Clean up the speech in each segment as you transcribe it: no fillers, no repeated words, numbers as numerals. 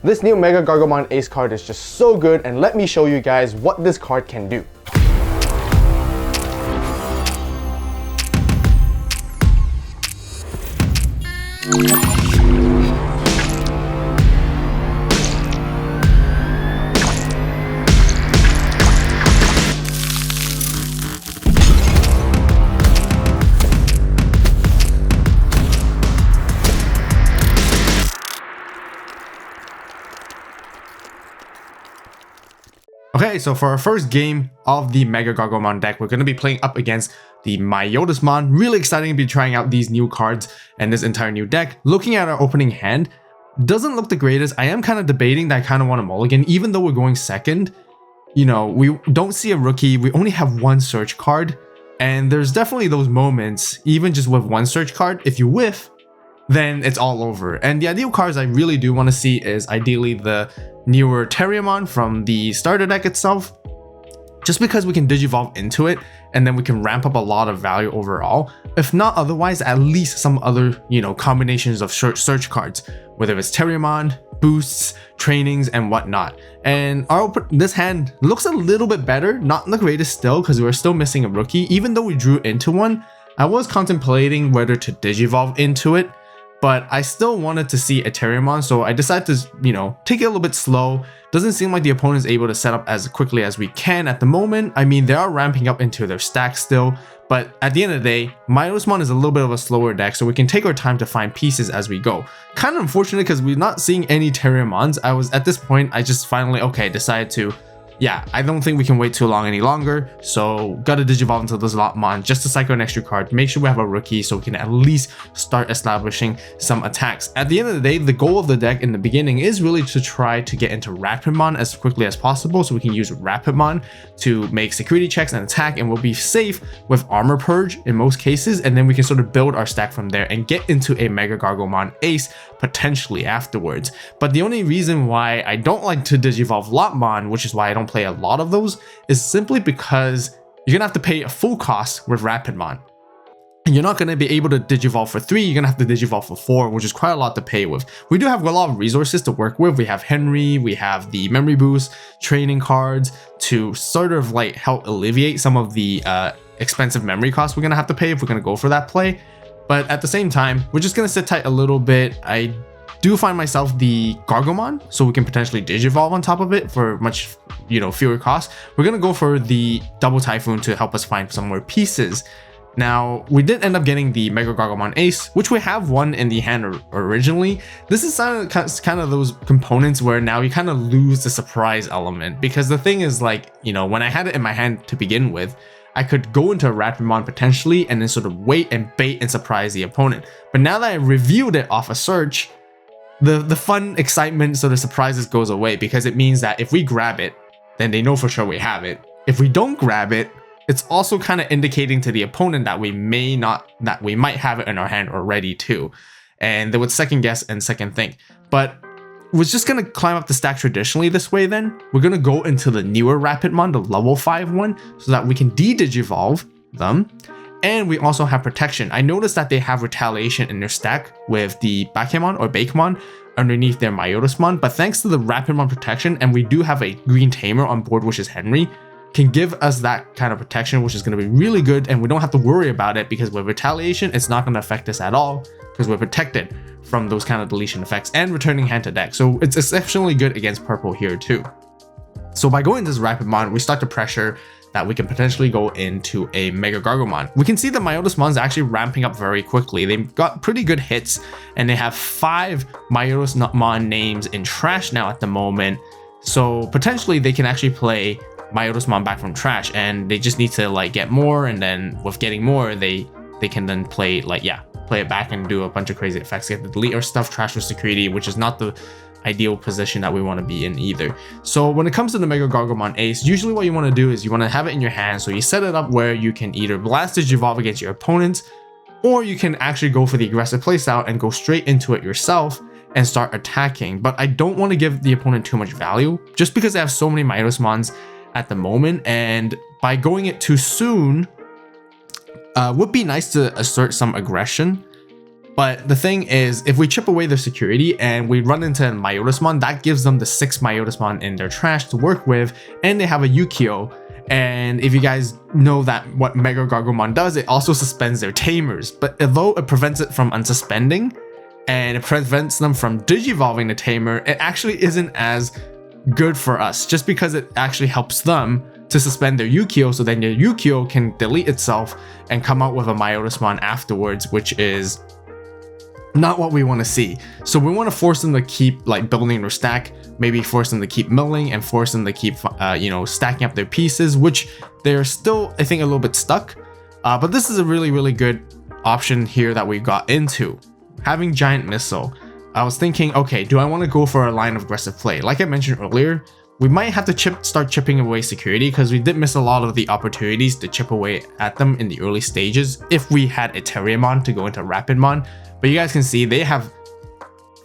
This new MegaGargomon Ace card is just so good, and let me show you guys what this card can do. Okay, so for our first game of the MegaGargomon deck, we're going to be playing up against the Myotismon. Really exciting to be trying out these new cards and this entire new deck. Looking at our opening hand, doesn't look the greatest. I am kind of debating that I kind of want a mulligan, even though we're going second. You know, we don't see a rookie. We only have one search card, and there's definitely those moments, even just with one search card, if you whiff, then it's all over. And the ideal cards I really do want to see is ideally the newer Terriermon from the starter deck itself, just because we can digivolve into it and then we can ramp up a lot of value overall. If not otherwise, at least some other, you know, combinations of search cards, whether it's Terriermon, boosts, trainings, and whatnot. And this hand looks a little bit better, not the greatest still, because we're still missing a rookie. Even though we drew into one, I was contemplating whether to digivolve into it, but I still wanted to see a Terriermon, so I decided to, you know, take it a little bit slow. Doesn't seem like the opponent is able to set up as quickly as we can at the moment. I mean, they are ramping up into their stack still, but at the end of the day, Myotismon is a little bit of a slower deck, so we can take our time to find pieces as we go. Kind of unfortunate because we're not seeing any Terriermons. At this point, I just finally, decided to, yeah, I don't think we can wait too long any longer, so gotta digivolve into this Lotmon just to cycle an extra card, make sure we have a rookie so we can at least start establishing some attacks. At the end of the day, the goal of the deck in the beginning is really to try to get into Rapidmon as quickly as possible, so we can use Rapidmon to make security checks and attack, and we'll be safe with Armor Purge in most cases, and then we can sort of build our stack from there and get into a MegaGargomon Ace potentially afterwards. But the only reason why I don't like to digivolve Lotmon, which is why I don't play a lot of those, is simply because you're gonna have to pay a full cost with Rapidmon. And you're not gonna be able to digivolve for 3, you're gonna have to digivolve for 4, which is quite a lot to pay with. We do have a lot of resources to work with. We have Henry, we have the memory boost, training cards to sort of like help alleviate some of the expensive memory costs we're gonna have to pay if we're gonna go for that play. But at the same time, we're just gonna sit tight a little bit. I do find myself the Gargomon, so we can potentially digivolve on top of it for much, you know, fewer costs. We're gonna go for the Double Typhoon to help us find some more pieces. Now, we did end up getting the MegaGargomon Ace, which we have one in the hand originally. This is kind of those components where now you kind of lose the surprise element, because the thing is, like, you know, when I had it in my hand to begin with, I could go into a Rapidmon potentially and then sort of wait and bait and surprise the opponent. But now that I reviewed it off a search, the fun, excitement, sort of surprises goes away, because it means that if we grab it, then they know for sure we have it. If we don't grab it, it's also kind of indicating to the opponent that we might have it in our hand already too. And they would second guess and second think. But we're just gonna climb up the stack traditionally this way then. We're gonna go into the newer Rapidmon, the level 5 one, so that we can de-digivolve them. And we also have protection. I noticed that they have retaliation in their stack with the Bakemon or Bakemon underneath their Myotismon, but thanks to the Rapidmon protection, and we do have a green tamer on board, which is Henry, can give us that kind of protection, which is going to be really good, and we don't have to worry about it, because with retaliation, it's not going to affect us at all, because we're protected from those kind of deletion effects and returning hand to deck. So it's exceptionally good against purple here too. So by going this Rapidmon, we start to pressure that we can potentially go into a MegaGargomon. We can see the Myotismons actually ramping up very quickly. They've got pretty good hits, and they have 5 Myotismon names in trash now at the moment. So potentially they can actually play Myotismon back from trash, and they just need to like get more, and then with getting more, they can then play it back and do a bunch of crazy effects. Get the delete our stuff, trash for security, which is not the ideal position that we want to be in either. So when it comes to the MegaGargomon Ace, usually what you want to do is you want to have it in your hand, so you set it up where you can either blast Digivolve against your opponents, or you can actually go for the aggressive playstyle and go straight into it yourself and start attacking. But I don't want to give the opponent too much value, just because they have so many Myotismons at the moment, and by going it too soon would be nice to assert some aggression. But the thing is, if we chip away their security and we run into MegaGargomon, that gives them the 6 MegaGargomon in their trash to work with, and they have a Yukio. And if you guys know that what MegaGargomon does, it also suspends their tamers. But although it prevents it from unsuspending, and it prevents them from digivolving the tamer, it actually isn't as good for us, just because it actually helps them to suspend their Yukio, so then your Yukio can delete itself and come out with a MegaGargomon afterwards, which is not what we want to see. So we want to force them to keep like building their stack, maybe force them to keep milling and force them to keep stacking up their pieces, which they're still, I think, a little bit stuck. But this is a really good option here that we got into. Having Giant Missile, I was thinking, okay, do I want to go for a line of aggressive play? Like I mentioned earlier, we might have to start chipping away security, because we did miss a lot of the opportunities to chip away at them in the early stages if we had a Terriermon to go into Rapidmon. But you guys can see they have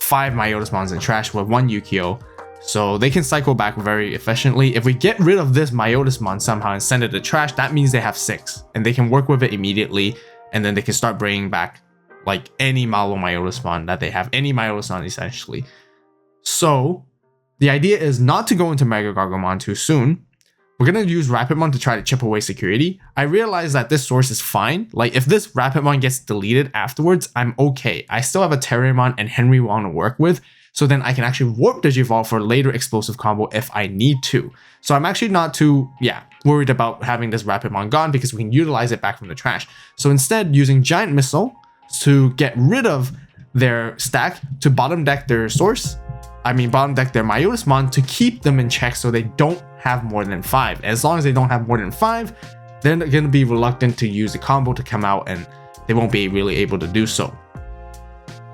5 MegaGargomons in trash with 1 Yukio, so they can cycle back very efficiently. If we get rid of this MegaGargomon somehow and send it to trash, that means they have 6, and they can work with it immediately, and then they can start bringing back like any Malo MegaGargomon that they have, any MegaGargomon essentially. So the idea is not to go into MegaGargomon too soon. We're going to use Rapidmon to try to chip away security. I realize that this source is fine. Like if this Rapidmon gets deleted afterwards, I'm okay. I still have a Terriermon and Henry Wong to work with, so then I can actually warp Digivolve for later explosive combo if I need to. So I'm actually not too, worried about having this Rapidmon gone, because we can utilize it back from the trash. So instead, using Giant Missile to get rid of their stack, to bottom deck their source, bottom deck their MegaGargomon to keep them in check so they don't have more than 5. As long as they don't have more than 5, then they're going to be reluctant to use the combo to come out, and they won't be really able to do so.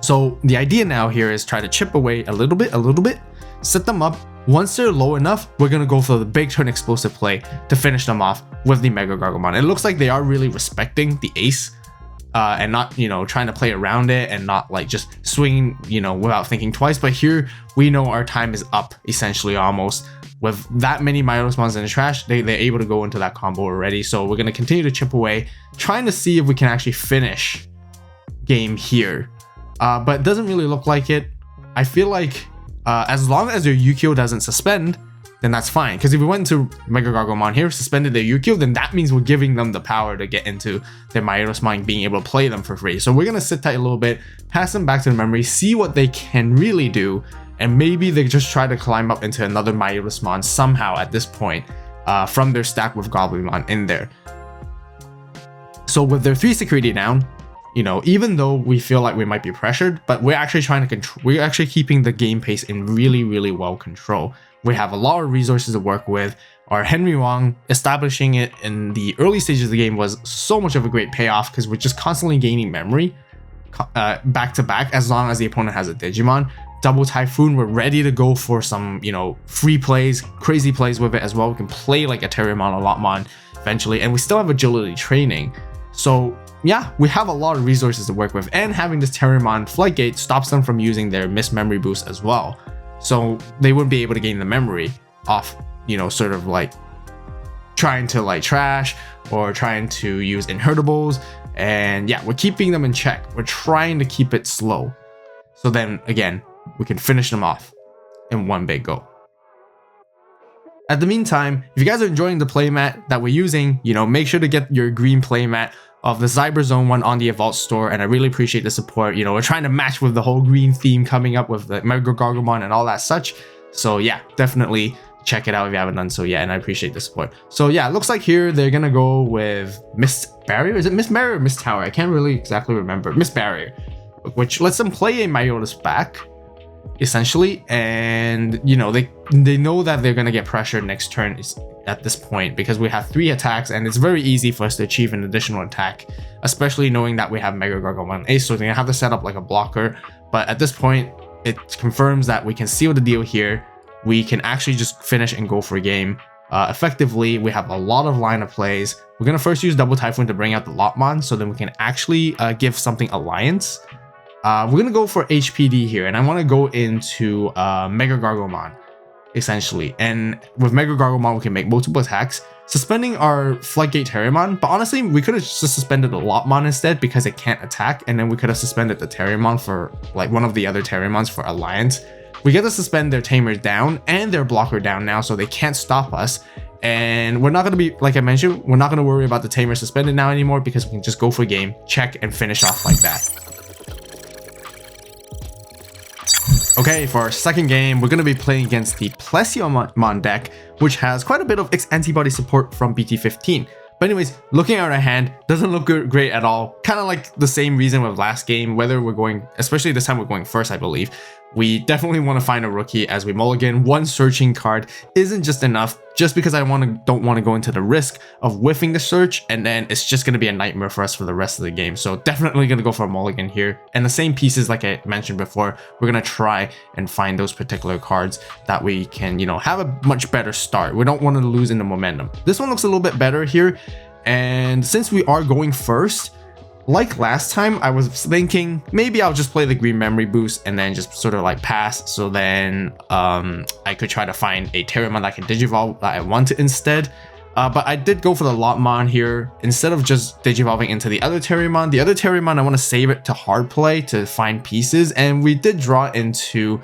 So the idea now here is try to chip away a little bit, set them up. Once they're low enough, we're going to go for the big turn explosive play to finish them off with the MegaGargomon. It looks like they are really respecting the ace, and not, trying to play around it and not like just swinging, without thinking twice. But here we know our time is up, essentially, almost. With that many MegaGargomons in the trash, they're able to go into that combo already. So we're going to continue to chip away, trying to see if we can actually finish game here. But it doesn't really look like it. I feel like as long as their Yukio doesn't suspend, then that's fine. Because if we went to MegaGargomon here, suspended their Yukio, then that means we're giving them the power to get into their MegaGargomon, being able to play them for free. So we're going to sit tight a little bit, pass them back to the memory, see what they can really do, and maybe they just try to climb up into another MegaGargomon somehow at this point from their stack with Goblimon in there. So with their 3 security down, even though we feel like we might be pressured, but we're actually trying to control, we're actually keeping the game pace in really well control. We have a lot of resources to work with. Our Henry Wong, establishing it in the early stages of the game was so much of a great payoff, because we're just constantly gaining memory back to back as long as the opponent has a Digimon. Double Typhoon, we're ready to go for some, free plays, crazy plays with it as well. We can play like a Terriermon, a Lotmon eventually, and we still have agility training. So yeah, we have a lot of resources to work with, and having this Terriermon Floodgate stops them from using their missed memory boost as well. So they wouldn't be able to gain the memory off, sort of like trying to like trash or trying to use inheritables. And yeah, we're keeping them in check. We're trying to keep it slow. So then again, we can finish them off in one big go. At the meantime, if you guys are enjoying the playmat that we're using, make sure to get your green playmat of the Cyberzone one on the AVAULT store, and I really appreciate the support. We're trying to match with the whole green theme coming up with the MegaGargomon and all that such. So yeah, definitely check it out if you haven't done so yet, and I appreciate the support. So yeah, it looks like here they're gonna go with Mist Barrier. Is it Mist Barrier or Mist Tower? I can't really exactly remember. Mist Barrier, which lets them play a Myotis back, essentially, and they know that they're gonna get pressured next turn at this point, because we have 3 attacks, and it's very easy for us to achieve an additional attack, especially knowing that we have MegaGargomon Ace, so they're gonna have to set up like a blocker. But at this point, it confirms that we can seal the deal here. We can actually just finish and go for a game. Effectively, we have a lot of line of plays. We're gonna first use Double Typhoon to bring out the Lotmon, so then we can actually give something Alliance. We're gonna go for HPD here, and I want to go into MegaGargomon. essentially. And with MegaGargomon, we can make multiple attacks, suspending our Floodgate Terriermon. But honestly, we could have just suspended the Lopmon instead because it can't attack, and then we could have suspended the Terriermon for like one of the other Terriermons for Alliance. We get to suspend their Tamers down and their blocker down now, so they can't stop us. And we're not going to be, like I mentioned, we're not going to worry about the Tamer suspended now anymore because we can just go for game, check, and finish off like that. Okay, for our second game, we're going to be playing against the Terriermon deck, which has quite a bit of X-antibody support from BT15. But anyways, looking at our hand, doesn't look great at all. Kind of like the same reason with last game, whether we're going, especially this time we're going first, I believe. We definitely want to find a rookie as we mulligan. One searching card isn't just enough, just because I don't want to go into the risk of whiffing the search, and then it's just going to be a nightmare for us for the rest of the game. So definitely going to go for a mulligan here. And the same pieces like I mentioned before, we're going to try and find those particular cards that we can, you know, have a much better start. We don't want to lose in the momentum. This one looks a little bit better here. And since we are going first, like last time, I was thinking maybe I'll just play the green memory boost and then just sort of like pass. So then I could try to find a Terriermon that I can digivolve that I wanted instead. But I did go for the Lopmon here instead of just digivolving into the other Terriermon. The other Terriermon, I want to save it to hard play to find pieces. And we did draw into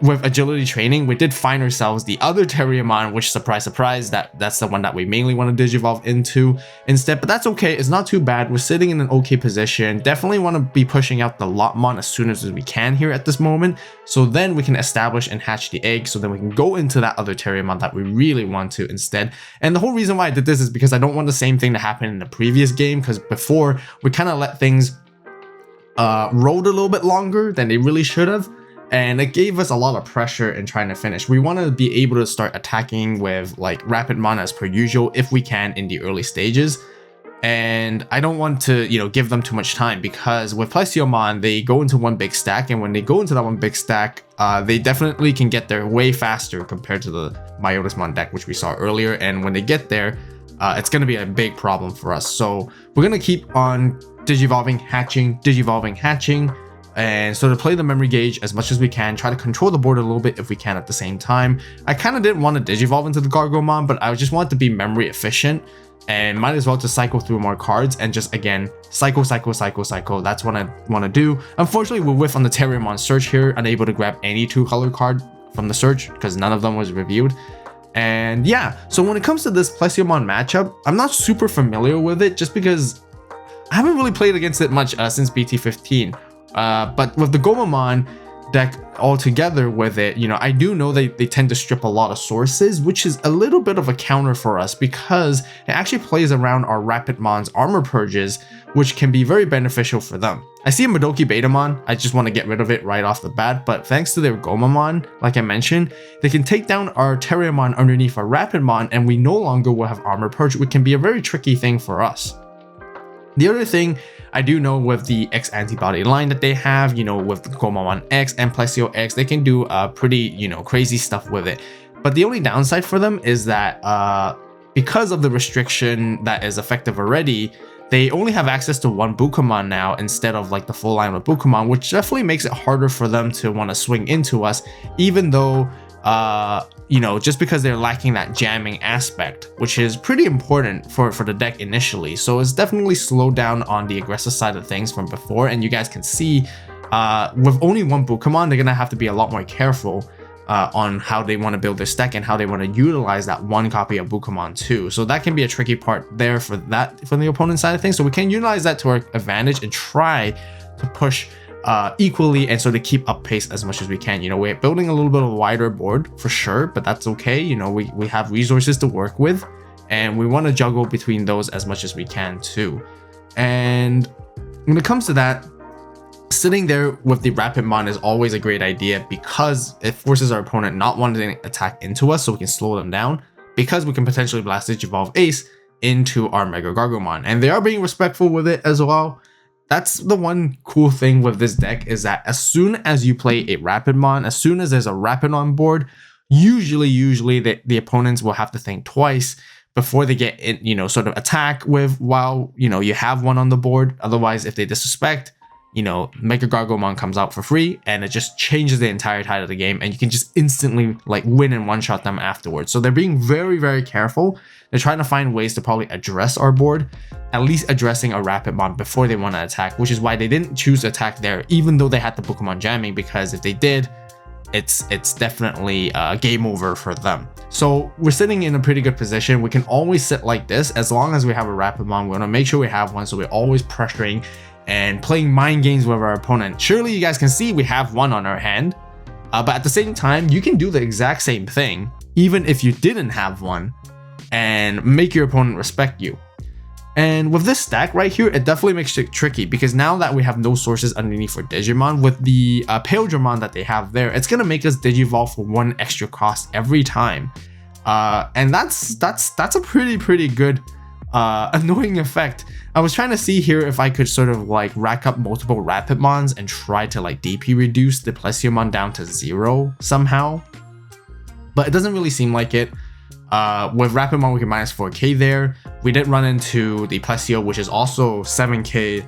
with agility training, we did find ourselves the other Terriermon, which surprise that's the one that we mainly want to digivolve into instead. But that's okay, it's not too bad. We're sitting in an okay position. Definitely want to be pushing out the Lopmon as soon as we can here at this moment, so then we can establish and hatch the egg, so then we can go into that other Terriermon that we really want to instead. And the whole reason why I did this is because I don't want the same thing to happen in the previous game, because before we kind of let things roll a little bit longer than they really should have. And it gave us a lot of pressure in trying to finish. We want to be able to start attacking with like Rapidmon as per usual if we can in the early stages. And I don't want to, you know, give them too much time, because with Terriermon, they go into one big stack, and when they go into that one big stack, they definitely can get there way faster compared to the MegaGargomon deck, which we saw earlier. And when they get there, it's going to be a big problem for us. So we're going to keep on digivolving, hatching, and so to play the memory gauge as much as we can, try to control the board a little bit if we can at the same time. I kind of didn't want to digivolve into the Gargomon, but I just wanted to be memory efficient and might as well just cycle through more cards and just again cycle. That's what I want to do. Unfortunately, we're whiff on the Terriermon search here, unable to grab any 2-color card from the search because none of them was reviewed. And yeah, so when it comes to this Terriermon matchup, I'm not super familiar with it just because I haven't really played against it much since BT15. But with the Gomamon deck altogether with it, you know, I do know they tend to strip a lot of sources, which is a little bit of a counter for us because it actually plays around our Rapidmon's armor purges, which can be very beneficial for them. I see a Madoki Betamon, I just want to get rid of it right off the bat, but thanks to their Gomamon, like I mentioned, they can take down our Terriermon underneath our Rapidmon, and we no longer will have armor purge, which can be a very tricky thing for us. The other thing I do know with the X-antibody line that they have, you know, with the Gomamon X and Plesio X, they can do pretty, you know, crazy stuff with it. But the only downside for them is that because of the restriction that is effective already, they only have access to one Bukamon now instead of like the full line of Bukamon, which definitely makes it harder for them to want to swing into us, even though you know, just because they're lacking that jamming aspect, which is pretty important for the deck initially. So it's definitely slowed down on the aggressive side of things from before, and you guys can see with only one Bukamon, they're gonna have to be a lot more careful on how they want to build their deck and how they want to utilize that one copy of Bukamon too. So that can be a tricky part there for the opponent side of things. So we can utilize that to our advantage and try to push equally, and so to keep up pace as much as we can. You know, we're building a little bit of a wider board for sure, but that's okay. You know, we have resources to work with, and we want to juggle between those as much as we can too. And when it comes to that, sitting there with the Rapidmon is always a great idea because it forces our opponent not wanting to attack into us, so we can slow them down, because we can potentially blast Digivolve Ace into our MegaGargomon, and they are being respectful with it as well. That's the one cool thing with this deck, is that as soon as you play a Rapidmon, as soon as there's a Rapidmon board, usually the opponents will have to think twice before they get in, you know, sort of attack with while, you know, you have one on the board. Otherwise, if they disrespect, you know, MegaGargomon comes out for free, and it just changes the entire tide of the game, and you can just instantly like win and one-shot them afterwards. So they're being very, very careful. They're trying to find ways to probably address our board, at least addressing a Rapidmon before they want to attack, which is why they didn't choose to attack there, even though they had the Pokemon jamming, because if they did, it's definitely game over for them. So we're sitting in a pretty good position. We can always sit like this as long as we have a Rapidmon. We want to make sure we have one, so we're always pressuring and playing mind games with our opponent. Surely you guys can see we have one on our hand, but at the same time, you can do the exact same thing even if you didn't have one and make your opponent respect you. And with this stack right here, it definitely makes it tricky, because now that we have no sources underneath for Digimon, with the Paildramon that they have there, it's gonna make us Digivolve for 1 extra cost every time, and that's a pretty good annoying effect. I was trying to see here if I could sort of like rack up multiple Rapidmons and try to like DP reduce the Plesiommon down to 0 somehow, but it doesn't really seem like it. With Rapidmon, we can minus 4k there. We did run into the Plesio, which is also 7k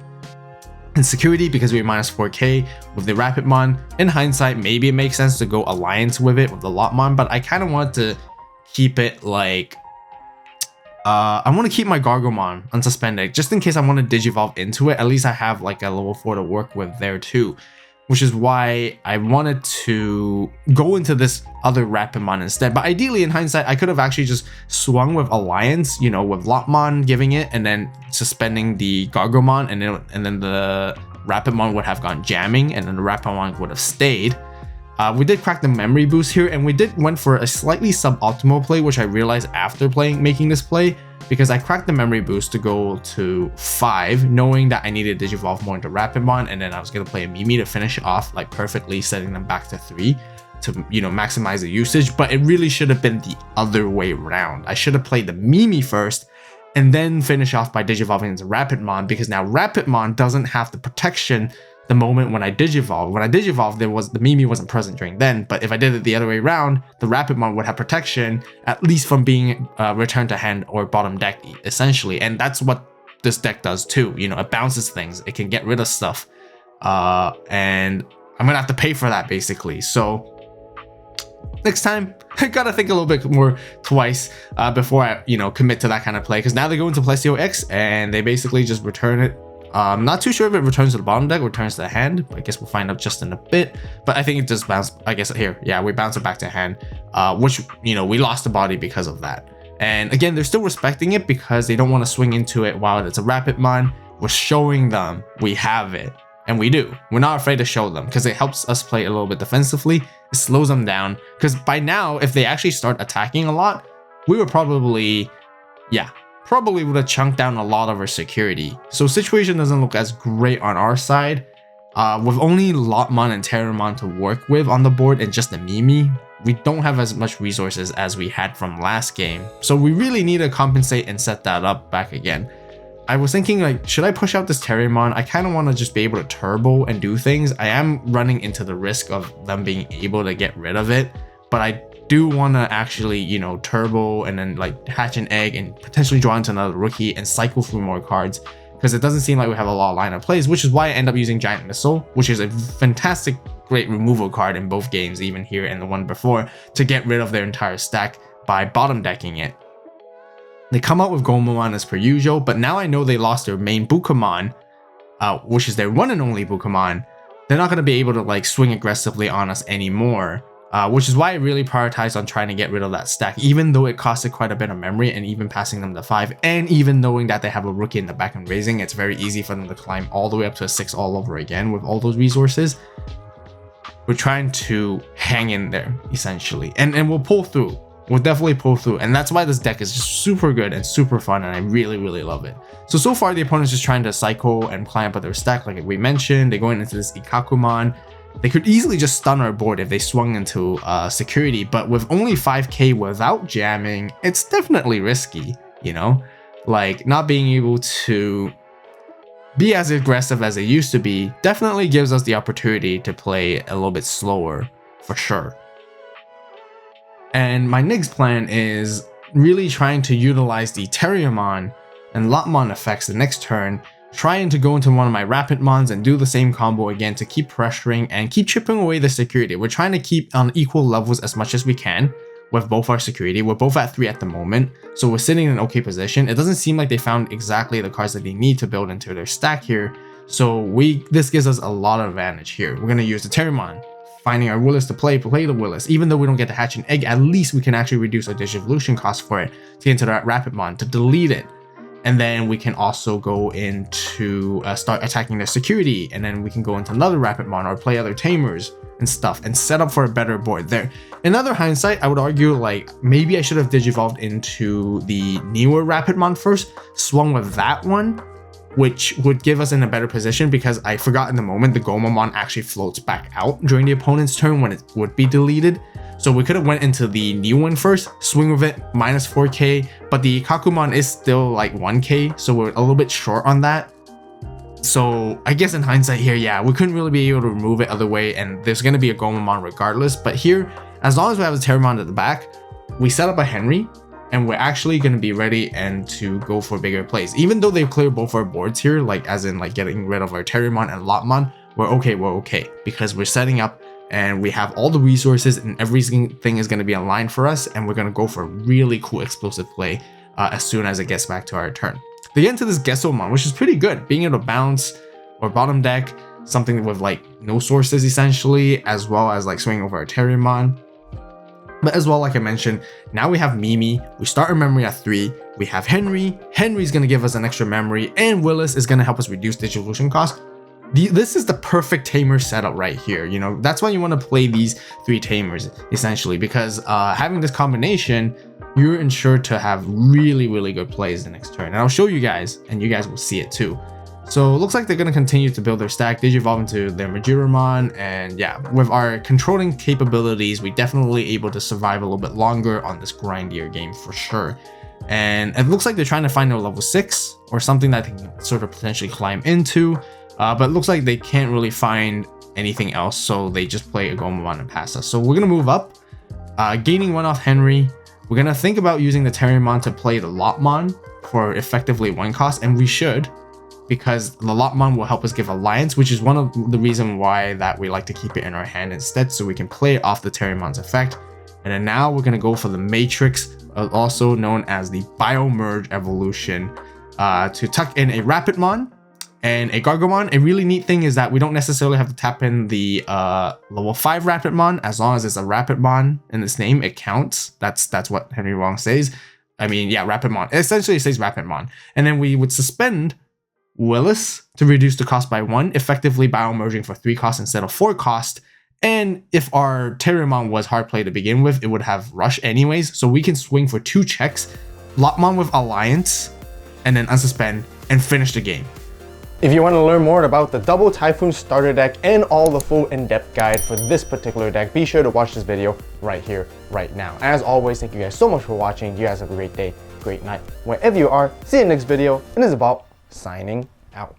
in security because we minus 4k with the Rapidmon. In hindsight, maybe it makes sense to go alliance with it with the Lotmon, but I kind of want to keep it like I want to keep my Gargomon unsuspended just in case I want to Digivolve into it. At least I have like a level 4 to work with there too, which is why I wanted to go into this other Rapidmon instead. But ideally, in hindsight, I could have actually just swung with Alliance, you know, with Lotmon giving it and then suspending the Gargomon, and then the Rapidmon would have gone jamming, and then the Rapidmon would have stayed. We did crack the memory boost here, and we went for a slightly suboptimal play, which I realized after making this play, because I cracked the memory boost to go to 5, knowing that I needed to Digivolve more into Rapidmon, and then I was going to play a Mimi to finish it off, like perfectly setting them back to 3 to, you know, maximize the usage. But it really should have been the other way around. I should have played the Mimi first and then finish off by Digivolving into Rapidmon, because now Rapidmon doesn't have the protection the moment when I Digivolve. When I Digivolve, the Mimi wasn't present during then, but if I did it the other way around, the Rapidmon would have protection, at least from being returned to hand or bottom deck, essentially. And that's what this deck does too. You know, it bounces things, it can get rid of stuff, and I'm gonna have to pay for that basically. So next time, I gotta think a little bit more twice before I, you know, commit to that kind of play, because now they go into Plesio X and they basically just return it. I'm not too sure if it returns to the bottom deck or returns to the hand. I guess we'll find out just in a bit. But I think it just bounced, I guess here. Yeah, we bounce it back to hand, which, you know, we lost the body because of that. And again, they're still respecting it because they don't want to swing into it while it's a Rapidmon. We're showing them we have it, and we do. We're not afraid to show them because it helps us play a little bit defensively. It slows them down, because by now, if they actually start attacking a lot, we would probably, probably would have chunked down a lot of our security. So situation doesn't look as great on our side. With only Lotmon and Terriermon to work with on the board and just the Mimi, we don't have as much resources as we had from last game. So we really need to compensate and set that up back again. I was thinking, like, should I push out this Terriermon? I kind of want to just be able to turbo and do things. I am running into the risk of them being able to get rid of it, but I do want to actually, you know, turbo and then like hatch an egg and potentially draw into another rookie and cycle through more cards, because it doesn't seem like we have a lot of lineup plays, which is why I end up using Giant Missile, which is a fantastic, great removal card in both games, even here and the one before, to get rid of their entire stack by bottom decking it. They come out with Gomamon as per usual, but now I know they lost their main Bukamon, which is their one and only Bukamon. They're not going to be able to like swing aggressively on us anymore. Which is why I really prioritized on trying to get rid of that stack, even though it costed quite a bit of memory, and even passing them to 5, and even knowing that they have a rookie in the back and raising, it's very easy for them to climb all the way up to a 6 all over again with all those resources. We're trying to hang in there, essentially, and we'll pull through. We'll definitely pull through, and that's why this deck is just super good and super fun, and I really, really love it. So far, the opponent's just trying to cycle and climb up their stack, like we mentioned. They're going into this Ikakumon. They could easily just stun our board if they swung into security, but with only 5k without jamming, it's definitely risky, you know? Like, not being able to be as aggressive as they used to be definitely gives us the opportunity to play a little bit slower, for sure. And my next plan is really trying to utilize the Terriermon and Lotmon effects the next turn trying to go into one of my Rapidmons and do the same combo again to keep pressuring and keep chipping away the security. We're trying to keep on equal levels as much as we can with both our security. We're both at 3 at the moment, so we're sitting in an okay position. It doesn't seem like they found exactly the cards that they need to build into their stack here, so this gives us a lot of advantage here. We're going to use the Terriermon, finding our Willis to play the Willis. Even though we don't get to hatch an egg, at least we can actually reduce our Digivolution cost for it to get into that Rapidmon, to delete it. And then we can also go into start attacking the security, and then we can go into another Rapidmon or play other Tamers and stuff and set up for a better board there. In other hindsight, I would argue like maybe I should have Digivolved into the newer Rapidmon first, swung with that one, which would give us in a better position, because I forgot in the moment the Gomamon actually floats back out during the opponent's turn when it would be deleted. So we could have went into the new one first, swing with it, minus 4k, but the Kakumon is still like 1k, so we're a little bit short on that. So I guess in hindsight here, yeah, we couldn't really be able to remove it other way, and there's going to be a Gomamon regardless. But here, as long as we have a Terriermon at the back, we set up a Henry, and we're actually going to be ready and to go for bigger plays. Even though they've cleared both our boards here, like as in like getting rid of our Terriermon and Lotmon, we're okay, because we're setting up and we have all the resources and everything is going to be aligned for us, and we're going to go for a really cool explosive play as soon as it gets back to our turn. They get into this Gesomon, which is pretty good, being able to bounce or bottom deck something with like no sources essentially, as well as like swinging over our Terriermon. But as well, like I mentioned, now we have Mimi, we start our memory at 3, we have Henry's going to give us an extra memory, and Willis is going to help us reduce Digivolution cost. This is the perfect tamer setup right here. You know, that's why you want to play these 3 tamers essentially, because having this combination, you're ensured to have really good plays the next turn. And I'll show you guys, and you guys will see it too. So it looks like they're going to continue to build their stack, Digivolve into their Majiromon, and yeah, with our controlling capabilities, we definitely able to survive a little bit longer on this grindier game for sure. And it looks like they're trying to find their level 6 or something that they can sort of potentially climb into. But it looks like they can't really find anything else, so they just play a Gomamon and pass us. So we're going to move up, gaining 1 off Henry. We're going to think about using the Terriermon to play the Lotmon for effectively 1 cost, and we should, because the Lotmon will help us give Alliance, which is one of the reasons why that we like to keep it in our hand instead, so we can play off the Terriermon's effect. And then now we're going to go for the Matrix, also known as the Biomerge evolution, to tuck in a Rapidmon and a Gargomon. A really neat thing is that we don't necessarily have to tap in the level 5 Rapidmon. As long as it's a Rapidmon in its name, it counts. That's what Henry Wong says. I mean, yeah, Rapidmon. Essentially, it says Rapidmon. And then we would suspend Willis to reduce the cost by 1, effectively biomerging for 3 cost instead of 4 cost. And if our Terriermon was hard play to begin with, it would have Rush anyways. So we can swing for 2 checks, Lotmon with Alliance, and then unsuspend and finish the game. If you want to learn more about the Double Typhoon starter deck and all the full in-depth guide for this particular deck, be sure to watch this video right here, right now. As always, thank you guys so much for watching. You guys have a great day, great night, wherever you are. See you in the next video, and it's about signing out.